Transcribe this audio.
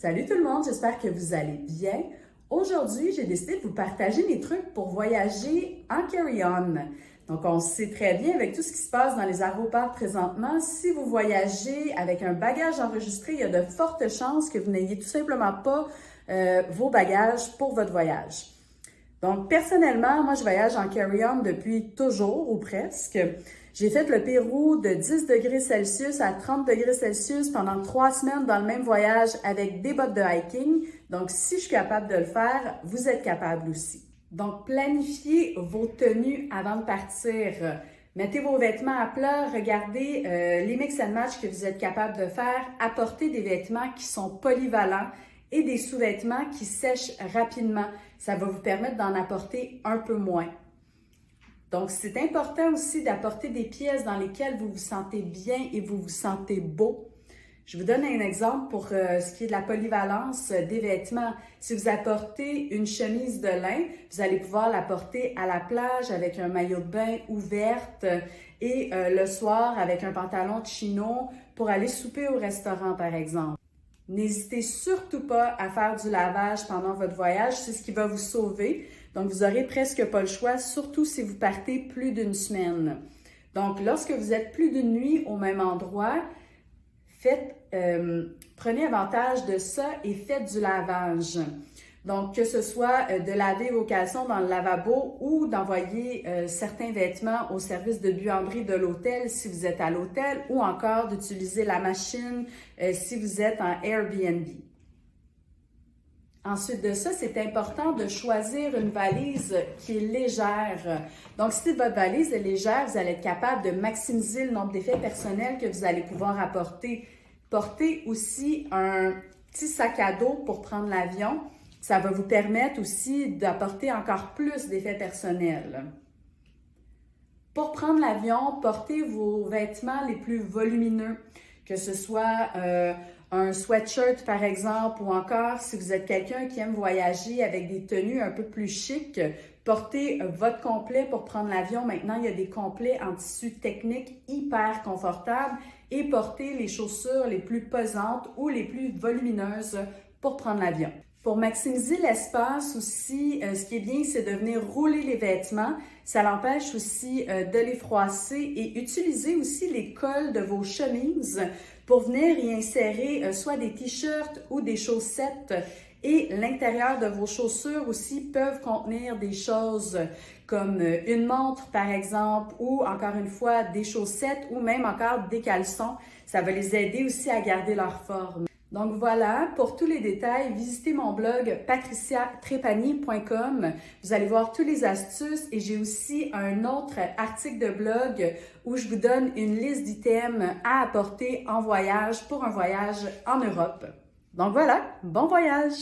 Salut tout le monde, j'espère que vous allez bien. Aujourd'hui, j'ai décidé de vous partager mes trucs pour voyager en carry-on. Donc, on sait très bien avec tout ce qui se passe dans les aéroports présentement, si vous voyagez avec un bagage enregistré, il y a de fortes chances que vous n'ayez tout simplement pas vos bagages pour votre voyage. Donc, personnellement, moi, je voyage en carry-on depuis toujours ou presque. J'ai fait le Pérou de 10 degrés Celsius à 30 degrés Celsius pendant 3 semaines dans le même voyage avec des bottes de hiking. Donc, si je suis capable de le faire, vous êtes capable aussi. Donc, planifiez vos tenues avant de partir. Mettez vos vêtements à plat, regardez les mix and match que vous êtes capable de faire. Apportez des vêtements qui sont polyvalents et des sous-vêtements qui sèchent rapidement. Ça va vous permettre d'en apporter un peu moins. Donc, c'est important aussi d'apporter des pièces dans lesquelles vous vous sentez bien et vous vous sentez beau. Je vous donne un exemple pour ce qui est de la polyvalence des vêtements. Si vous apportez une chemise de lin, vous allez pouvoir la porter à la plage avec un maillot de bain ouverte et le soir avec un pantalon de chino pour aller souper au restaurant, par exemple. N'hésitez surtout pas à faire du lavage pendant votre voyage, c'est ce qui va vous sauver. Donc, vous n'aurez presque pas le choix, surtout si vous partez plus d'une semaine. Donc, lorsque vous êtes plus d'une nuit au même endroit, prenez avantage de ça et faites du lavage. Donc, que ce soit de laver vos caleçons dans le lavabo ou d'envoyer certains vêtements au service de buanderie de l'hôtel si vous êtes à l'hôtel ou encore d'utiliser la machine si vous êtes en Airbnb. Ensuite de ça, c'est important de choisir une valise qui est légère. Donc, si votre valise est légère, vous allez être capable de maximiser le nombre d'effets personnels que vous allez pouvoir apporter. Portez aussi un petit sac à dos pour prendre l'avion. Ça va vous permettre aussi d'apporter encore plus d'effets personnels. Pour prendre l'avion, portez vos vêtements les plus volumineux, que ce soit un sweatshirt par exemple, ou encore si vous êtes quelqu'un qui aime voyager avec des tenues un peu plus chic, portez votre complet pour prendre l'avion. Maintenant, il y a des complets en tissu technique hyper confortables et portez les chaussures les plus pesantes ou les plus volumineuses pour prendre l'avion. Pour maximiser l'espace aussi, ce qui est bien, c'est de venir rouler les vêtements. Ça l'empêche aussi de les froisser et utiliser aussi les cols de vos chemises pour venir y insérer soit des t-shirts ou des chaussettes. Et l'intérieur de vos chaussures aussi peuvent contenir des choses comme une montre par exemple ou encore une fois des chaussettes ou même encore des caleçons. Ça va les aider aussi à garder leur forme. Donc voilà, pour tous les détails, visitez mon blog patriciatrepani.com. Vous allez voir toutes les astuces et j'ai aussi un autre article de blog où je vous donne une liste d'items à apporter en voyage pour un voyage en Europe. Donc voilà, bon voyage!